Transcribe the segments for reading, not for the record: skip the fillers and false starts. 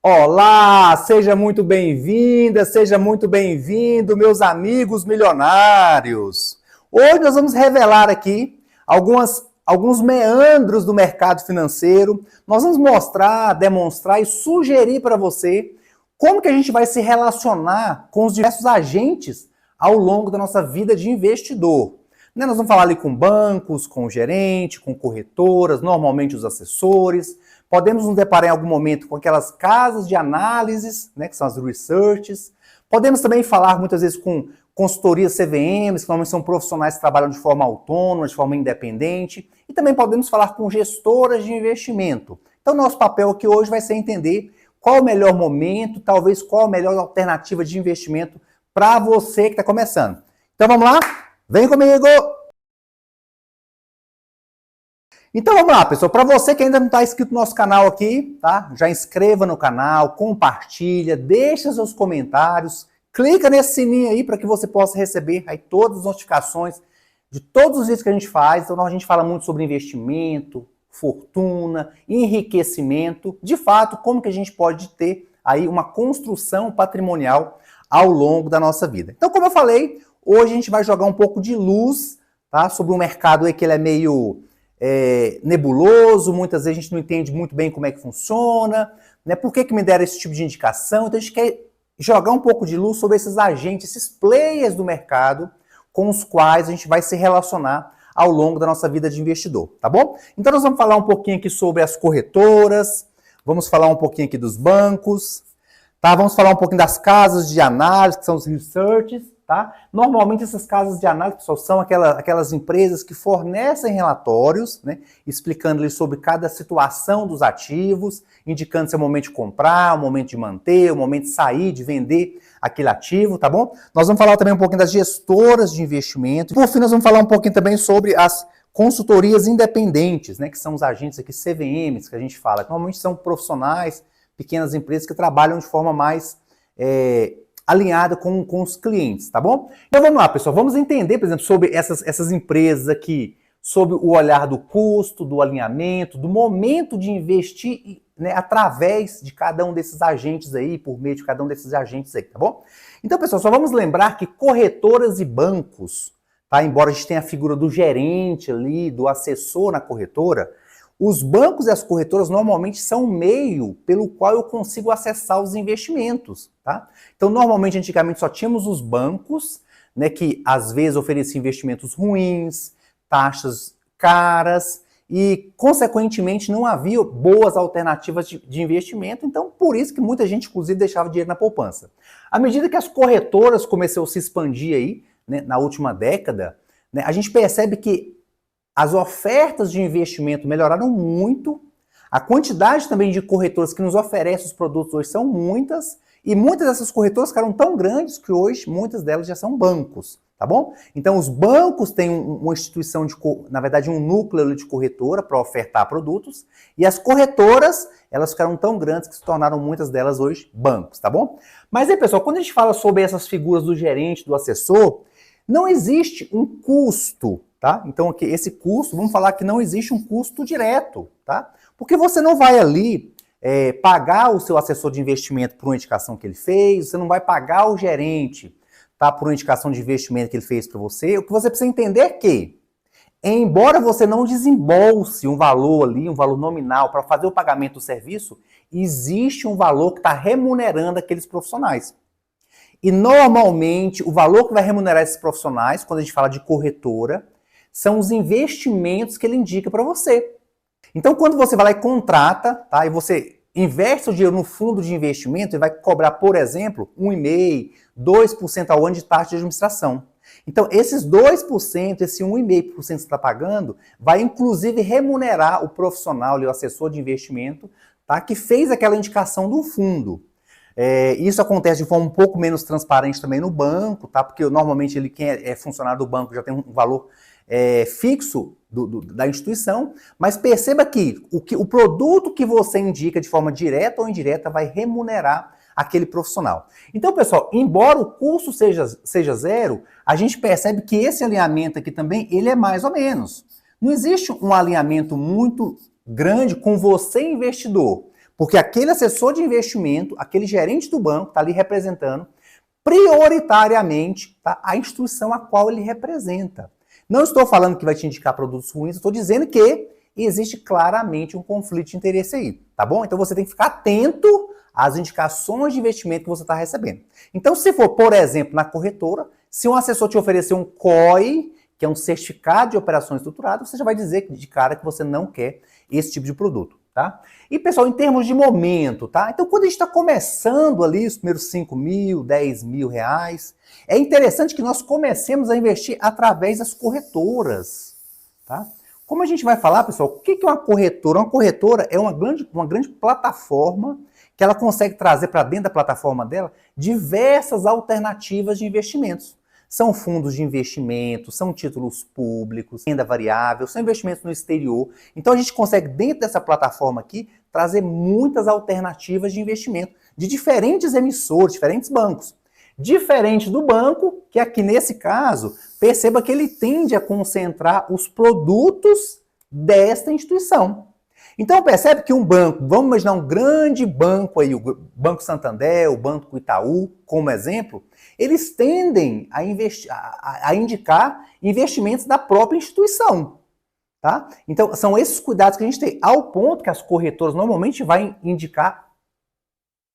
Olá, seja muito bem-vinda, seja muito bem-vindo, meus amigos milionários. Hoje nós vamos revelar aqui alguns meandros do mercado financeiro. Nós vamos mostrar, demonstrar e sugerir para você como que a gente vai se relacionar com os diversos agentes ao longo da nossa vida de investidor. Nós vamos falar ali com bancos, com o gerente, com corretoras, normalmente os assessores. Podemos nos deparar em algum momento com aquelas casas de análises, que são as researches. Podemos também falar muitas vezes com consultorias CVMs, que normalmente são profissionais que trabalham de forma autônoma, de forma independente. E também podemos falar com gestoras de investimento. Então, nosso papel aqui hoje vai ser entender qual o melhor momento, talvez qual a melhor alternativa de investimento para você que está começando. Então, vamos lá? Vem comigo! Então vamos lá, pessoal. Para você que ainda não está inscrito no nosso canal aqui, tá? Já inscreva no canal, compartilha, deixa seus comentários, clica nesse sininho aí para que você possa receber aí todas as notificações de todos os vídeos que a gente faz. Então a gente fala muito sobre investimento, fortuna, enriquecimento, de fato, como que a gente pode ter aí uma construção patrimonial ao longo da nossa vida. Então, como eu falei, hoje a gente vai jogar um pouco de luz, tá? Sobre um mercado aí que ele é meio nebuloso, muitas vezes a gente não entende muito bem como é que funciona, né? Por que me deram esse tipo de indicação? Então a gente quer jogar um pouco de luz sobre esses agentes, esses players do mercado com os quais a gente vai se relacionar ao longo da nossa vida de investidor, tá bom? Então nós vamos falar um pouquinho aqui sobre as corretoras, vamos falar um pouquinho aqui dos bancos, tá? Vamos falar um pouquinho das casas de análise, que são os researches, tá? Normalmente essas casas de análise, pessoal, são aquelas empresas que fornecem relatórios, né, explicando sobre cada situação dos ativos, indicando se é o momento de comprar, o momento de manter, o momento de sair, de vender aquele ativo, tá bom? Nós vamos falar também um pouquinho das gestoras de investimento. E por fim, nós vamos falar um pouquinho também sobre as consultorias independentes, né, que são os agentes aqui CVMs, que a gente fala, que normalmente são profissionais, pequenas empresas que trabalham de forma mais alinhada com os clientes, tá bom? Então vamos lá, pessoal, vamos entender, por exemplo, sobre essas empresas aqui, sobre o olhar do custo, do alinhamento, do momento de investir, né, através de cada um desses agentes aí, por meio de cada um desses agentes aí, tá bom? Então, pessoal, só vamos lembrar que corretoras e bancos, tá? Embora a gente tenha a figura do gerente ali, do assessor na corretora, os bancos e as corretoras normalmente são o meio pelo qual eu consigo acessar os investimentos, tá? Então, normalmente, antigamente, só tínhamos os bancos, né, que às vezes ofereciam investimentos ruins, taxas caras e, consequentemente, não havia boas alternativas de investimento. Então, por isso que muita gente, inclusive, deixava dinheiro na poupança. À medida que as corretoras começaram a se expandir aí, né, na última década, né, a gente percebe que as ofertas de investimento melhoraram muito, a quantidade também de corretoras que nos oferecem os produtos hoje são muitas, e muitas dessas corretoras ficaram tão grandes que hoje muitas delas já são bancos, tá bom? Então os bancos têm uma instituição, na verdade um núcleo de corretora para ofertar produtos, e as corretoras, elas ficaram tão grandes que se tornaram muitas delas hoje bancos, tá bom? Mas aí, pessoal, quando a gente fala sobre essas figuras do gerente, do assessor, não existe um custo, tá? Então, aqui, esse custo, vamos falar que não existe um custo direto, tá? Porque você não vai ali pagar o seu assessor de investimento por uma indicação que ele fez, você não vai pagar o gerente, tá, por uma indicação de investimento que ele fez para você. O que você precisa entender é que, embora você não desembolse um valor ali, um valor nominal para fazer o pagamento do serviço, existe um valor que está remunerando aqueles profissionais. E normalmente o valor que vai remunerar esses profissionais, quando a gente fala de corretora, são os investimentos que ele indica para você. Então, quando você vai lá e contrata, tá, e você investe o dinheiro no fundo de investimento, ele vai cobrar, por exemplo, 1,5%, 2% ao ano de taxa de administração. Então, esses 2%, esse 1,5% que você está pagando, vai inclusive remunerar o profissional, o assessor de investimento, tá, que fez aquela indicação do fundo. Isso acontece de forma um pouco menos transparente também no banco, tá? Porque normalmente quem é funcionário do banco já tem um valor fixo da instituição, mas perceba que o produto que você indica de forma direta ou indireta vai remunerar aquele profissional. Então, pessoal, embora o custo seja zero, a gente percebe que esse alinhamento aqui também, ele é mais ou menos. Não existe um alinhamento muito grande com você, investidor. Porque aquele assessor de investimento, aquele gerente do banco está ali representando prioritariamente, tá, a instituição a qual ele representa. Não estou falando que vai te indicar produtos ruins, estou dizendo que existe claramente um conflito de interesse aí, tá bom? Então você tem que ficar atento às indicações de investimento que você está recebendo. Então, se for, por exemplo, na corretora, se um assessor te oferecer um COI, que é um certificado de operações estruturadas, você já vai dizer de cara que você não quer esse tipo de produto. Tá? E, pessoal, em termos de momento, tá? Então, quando a gente está começando ali os primeiros 5 mil, 10 mil reais, é interessante que nós comecemos a investir através das corretoras, tá? Como a gente vai falar, pessoal, o que é uma corretora? Uma corretora é uma grande plataforma que ela consegue trazer para dentro da plataforma dela diversas alternativas de investimentos. São fundos de investimento, são títulos públicos, renda variável, são investimentos no exterior. Então a gente consegue, dentro dessa plataforma aqui, trazer muitas alternativas de investimento de diferentes emissores, diferentes bancos. Diferente do banco, que aqui nesse caso, perceba que ele tende a concentrar os produtos desta instituição. Então percebe que um banco, vamos imaginar um grande banco aí, o Banco Santander, o Banco Itaú, como exemplo, eles tendem a indicar investimentos da própria instituição. Tá? Então são esses cuidados que a gente tem, ao ponto que as corretoras normalmente vão indicar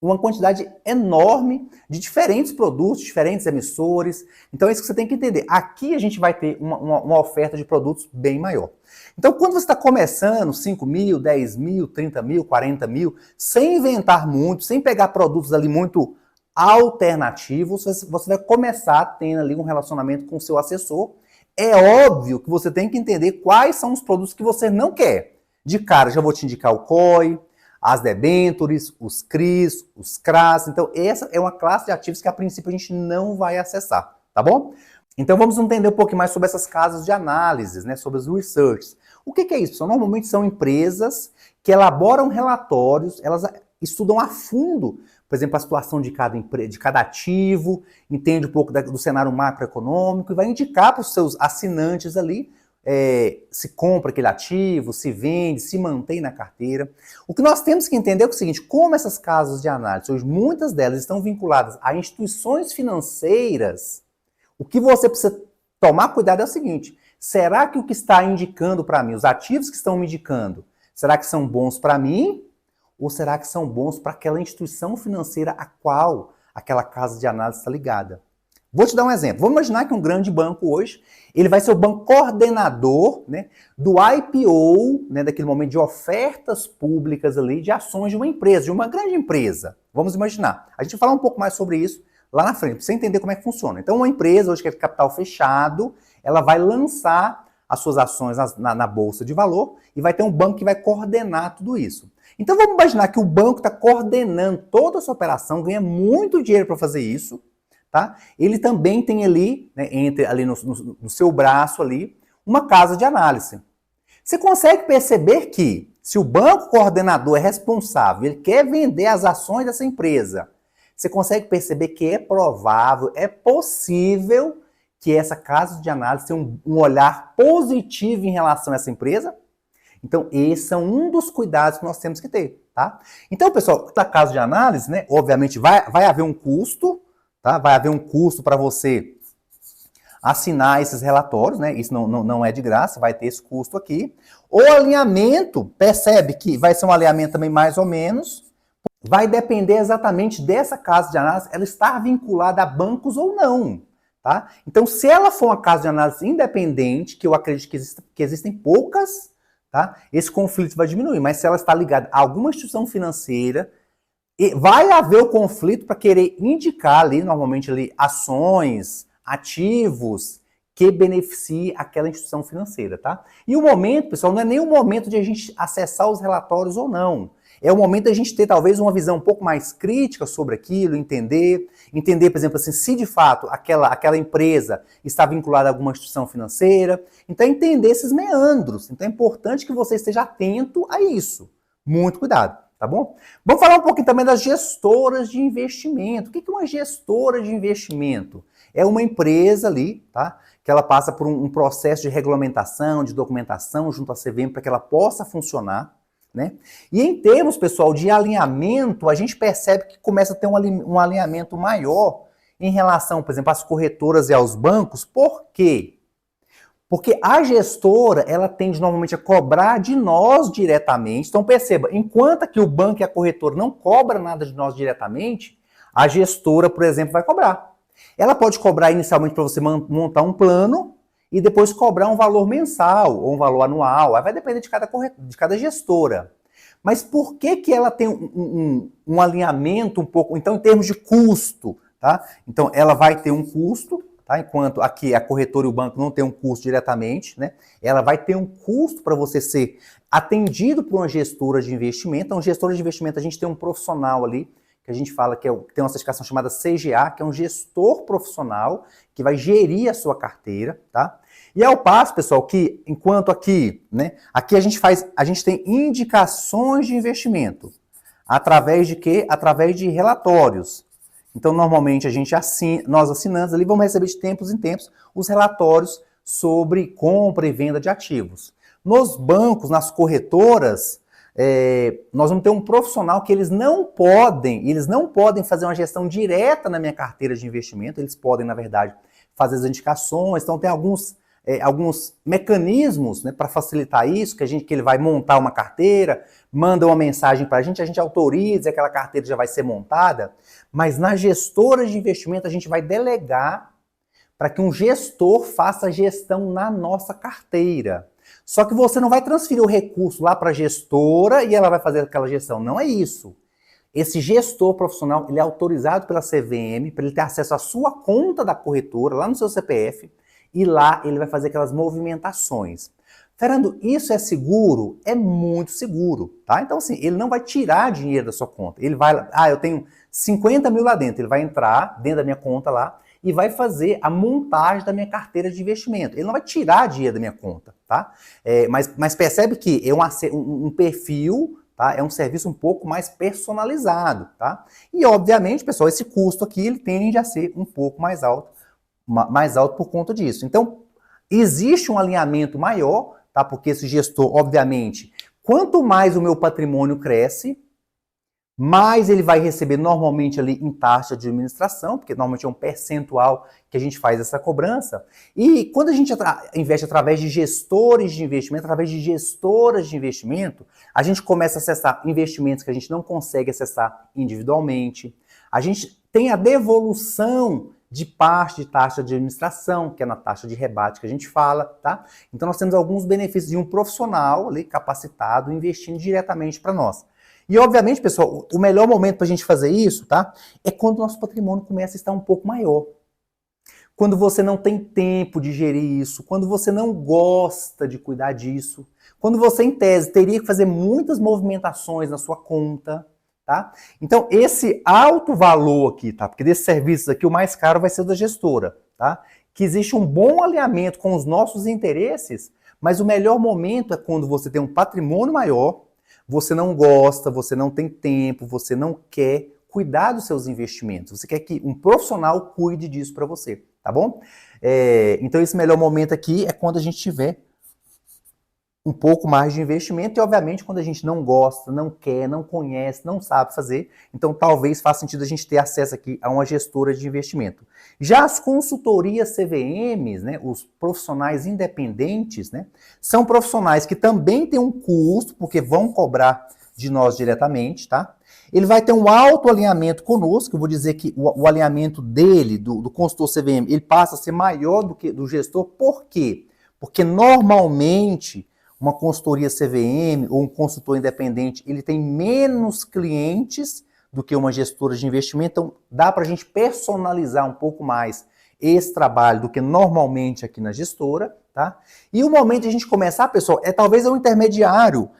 uma quantidade enorme de diferentes produtos, diferentes emissores. Então é isso que você tem que entender. Aqui a gente vai ter uma oferta de produtos bem maior. Então quando você está começando 5 mil, 10 mil, 30 mil, 40 mil, sem inventar muito, sem pegar produtos ali muito alternativos, você vai começar tendo ali um relacionamento com o seu assessor. É óbvio que você tem que entender quais são os produtos que você não quer. De cara, já vou te indicar o COI, as debêntures, os CRIs, os CRAs. Então, essa é uma classe de ativos que, a princípio, a gente não vai acessar, tá bom? Então, vamos entender um pouquinho mais sobre essas casas de análise, né, sobre as research. O que é isso, pessoal? Normalmente são empresas que elaboram relatórios, elas estudam a fundo, por exemplo, a situação de cada ativo, entende um pouco do cenário macroeconômico e vai indicar para os seus assinantes ali se compra aquele ativo, se vende, se mantém na carteira. O que nós temos que entender é o seguinte, como essas casas de análise, hoje muitas delas estão vinculadas a instituições financeiras, o que você precisa tomar cuidado é o seguinte, será que o que está indicando para mim, os ativos que estão me indicando, será que são bons para mim? Ou será que são bons para aquela instituição financeira a qual aquela casa de análise está ligada? Vou te dar um exemplo. Vamos imaginar que um grande banco hoje, ele vai ser o banco coordenador, né, do IPO, né, daquele momento de ofertas públicas ali, de ações de uma empresa, de uma grande empresa. Vamos imaginar. A gente vai falar um pouco mais sobre isso lá na frente, para você entender como é que funciona. Então, uma empresa hoje que é de capital fechado, ela vai lançar as suas ações na Bolsa de Valor e vai ter um banco que vai coordenar tudo isso. Então, vamos imaginar que o banco está coordenando toda essa operação, ganha muito dinheiro para fazer isso, tá? Ele também tem ali, né, ali no seu braço ali, uma casa de análise. Você consegue perceber que, se o banco coordenador é responsável, ele quer vender as ações dessa empresa, você consegue perceber que é provável, é possível que essa casa de análise tenha um olhar positivo em relação a essa empresa? Então, esse é um dos cuidados que nós temos que ter, tá? Então, pessoal, na casa de análise, né, obviamente vai haver um custo, tá? Vai haver um custo para você assinar esses relatórios, né? Isso não é de graça, vai ter esse custo aqui. O alinhamento, percebe que vai ser um alinhamento também mais ou menos, vai depender exatamente dessa casa de análise, ela estar vinculada a bancos ou não, tá? Então, se ela for uma casa de análise independente, que eu acredito que existem poucas, tá? Esse conflito vai diminuir, mas se ela está ligada a alguma instituição financeira, vai haver o conflito para querer indicar ali, normalmente ali, ações, ativos que beneficiem aquela instituição financeira, tá? E o momento, pessoal, não é nem o momento de a gente acessar os relatórios ou não. É o momento de a gente ter talvez uma visão um pouco mais crítica sobre aquilo, entender, por exemplo, assim, se de fato aquela empresa está vinculada a alguma instituição financeira. Então, entender esses meandros. Então, é importante que você esteja atento a isso. Muito cuidado, tá bom? Vamos falar um pouquinho também das gestoras de investimento. O que é uma gestora de investimento? É uma empresa ali, tá? Que ela passa por um processo de regulamentação, de documentação junto à CVM para que ela possa funcionar. né? E em termos, pessoal, de alinhamento, a gente percebe que começa a ter um alinhamento maior em relação, por exemplo, às corretoras e aos bancos. Por quê? Porque a gestora, ela tende normalmente a cobrar de nós diretamente. Então perceba, enquanto que o banco e a corretora não cobram nada de nós diretamente, a gestora, por exemplo, vai cobrar. Ela pode cobrar inicialmente para você montar um plano e depois cobrar um valor mensal ou um valor anual. Aí vai depender de cada gestora. Mas por que ela tem um alinhamento um pouco, então em termos de custo, tá? Então ela vai ter um custo, tá? Enquanto aqui a corretora e o banco não tem um custo diretamente, né? Ela vai ter um custo para você ser atendido por uma gestora de investimento. Então, gestora de investimento, a gente tem um profissional ali, que a gente fala que tem uma certificação chamada CGA, que é um gestor profissional, que vai gerir a sua carteira, tá? E ao passo, pessoal, que enquanto aqui, né? Aqui a gente tem indicações de investimento. Através de quê? Através de relatórios. Então, normalmente, nós assinantes ali vamos receber de tempos em tempos os relatórios sobre compra e venda de ativos. Nos bancos, nas corretoras, nós vamos ter um profissional que eles não podem fazer uma gestão direta na minha carteira de investimento, eles podem, na verdade, fazer as indicações, então tem alguns mecanismos, né, para facilitar isso, que ele vai montar uma carteira, manda uma mensagem para a gente autoriza, aquela carteira já vai ser montada, mas na gestora de investimento a gente vai delegar para que um gestor faça a gestão na nossa carteira. Só que você não vai transferir o recurso lá para a gestora e ela vai fazer aquela gestão, não é isso. Esse gestor profissional, ele é autorizado pela CVM para ele ter acesso à sua conta da corretora, lá no seu CPF, e lá ele vai fazer aquelas movimentações. Fernando, isso é seguro? É muito seguro, tá? Então, assim, ele não vai tirar dinheiro da sua conta. Ele vai, eu tenho 50 mil lá dentro. Ele vai entrar dentro da minha conta lá e vai fazer a montagem da minha carteira de investimento. Ele não vai tirar dinheiro da minha conta, tá? Mas percebe que é um perfil, tá? É um serviço um pouco mais personalizado, tá? E, obviamente, pessoal, esse custo aqui, ele tende a ser um pouco mais alto por conta disso. Então, existe um alinhamento maior, tá? Porque esse gestor, obviamente, quanto mais o meu patrimônio cresce, mais ele vai receber normalmente ali em taxa de administração, porque normalmente é um percentual que a gente faz essa cobrança. E quando a gente investe através de gestores de investimento, através de gestoras de investimento, a gente começa a acessar investimentos que a gente não consegue acessar individualmente. A gente tem a devolução de parte de taxa de administração, que é na taxa de rebate que a gente fala, tá? Então nós temos alguns benefícios de um profissional ali capacitado investindo diretamente para nós. E obviamente, pessoal, o melhor momento para a gente fazer isso, tá? É quando o nosso patrimônio começa a estar um pouco maior. Quando você não tem tempo de gerir isso, quando você não gosta de cuidar disso, quando você, em tese, teria que fazer muitas movimentações na sua conta, tá? Então, esse alto valor aqui, tá? Porque desses serviços aqui, o mais caro vai ser o da gestora, tá? Que existe um bom alinhamento com os nossos interesses, mas o melhor momento é quando você tem um patrimônio maior, você não gosta, você não tem tempo, você não quer cuidar dos seus investimentos. Você quer que um profissional cuide disso para você, tá bom? Então, esse melhor momento aqui é quando a gente tiver um pouco mais de investimento e, obviamente, quando a gente não gosta, não quer, não conhece, não sabe fazer, então talvez faça sentido a gente ter acesso aqui a uma gestora de investimento. Já as consultorias CVMs, né, os profissionais independentes, né, são profissionais que também têm um custo, porque vão cobrar de nós diretamente, tá? Ele vai ter um alto alinhamento conosco, eu vou dizer que o alinhamento dele, do consultor CVM, ele passa a ser maior do que do gestor. Por quê? Porque normalmente uma consultoria CVM ou um consultor independente, ele tem menos clientes do que uma gestora de investimento, então dá para a gente personalizar um pouco mais esse trabalho do que normalmente aqui na gestora, tá? E o momento de a gente começar, pessoal, talvez um intermediário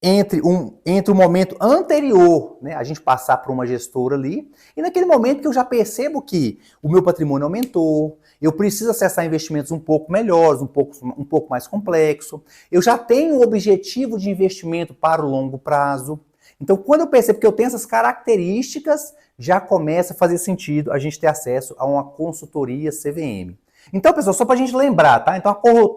entre o momento anterior, né, a gente passar por uma gestora ali, e naquele momento que eu já percebo que o meu patrimônio aumentou, eu preciso acessar investimentos um pouco melhores, um pouco mais complexo, eu já tenho um objetivo de investimento para o longo prazo. Então, quando eu percebo que eu tenho essas características, já começa a fazer sentido a gente ter acesso a uma consultoria CVM. Então, pessoal, só para a gente lembrar, tá? Então, a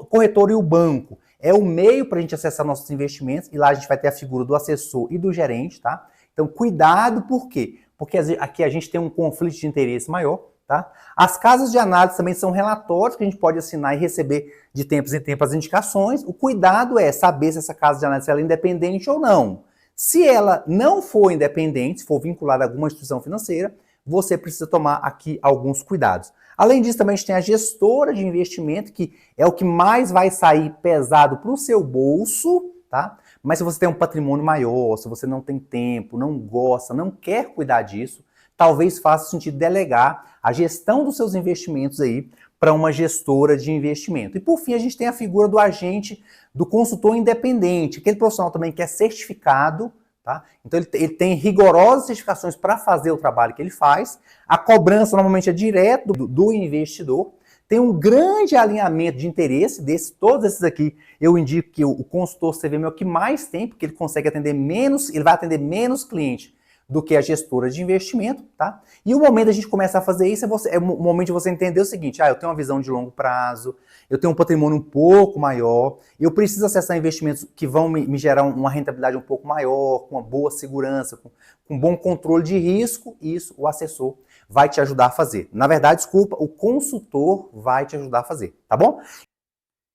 corretora e o banco, é o meio para a gente acessar nossos investimentos, e lá a gente vai ter a figura do assessor e do gerente, tá? Então, cuidado, por quê? Porque aqui a gente tem um conflito de interesse maior, tá? As casas de análise também são relatórios que a gente pode assinar e receber de tempos em tempos as indicações. O cuidado é saber se essa casa de análise ela é independente ou não. Se ela não for independente, se for vinculada a alguma instituição financeira, você precisa tomar aqui alguns cuidados. Além disso, também a gente tem a gestora de investimento, que é o que mais vai sair pesado para o seu bolso, tá? Mas se você tem um patrimônio maior, se você não tem tempo, não gosta, não quer cuidar disso, talvez faça sentido delegar a gestão dos seus investimentos aí para uma gestora de investimento. E por fim, a gente tem a figura do agente, do consultor independente, aquele profissional também que é certificado, tá? Então ele tem rigorosas certificações para fazer o trabalho que ele faz. A cobrança normalmente é direto do investidor. Tem um grande alinhamento de interesse todos esses aqui. Eu indico que o consultor CVM é o que mais tem, porque ele consegue atender menos, ele vai atender menos cliente do que a gestora de investimento, tá? E o momento da gente começar a fazer isso é o momento de você entender o seguinte: eu tenho uma visão de longo prazo, eu tenho um patrimônio um pouco maior, eu preciso acessar investimentos que vão me gerar uma rentabilidade um pouco maior, com uma boa segurança, com bom controle de risco. Isso o assessor vai te ajudar a fazer. Na verdade, desculpa, o consultor vai te ajudar a fazer, tá bom?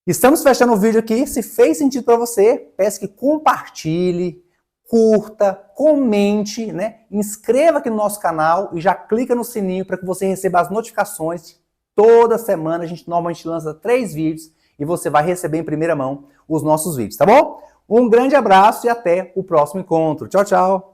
Estamos fechando o vídeo aqui. Se fez sentido para você, peço que compartilhe, curta, comente, né? Inscreva aqui no nosso canal e já clica no sininho para que você receba as notificações. Toda semana a gente normalmente lança 3 vídeos e você vai receber em primeira mão os nossos vídeos, tá bom? Um grande abraço e até o próximo encontro. Tchau, tchau!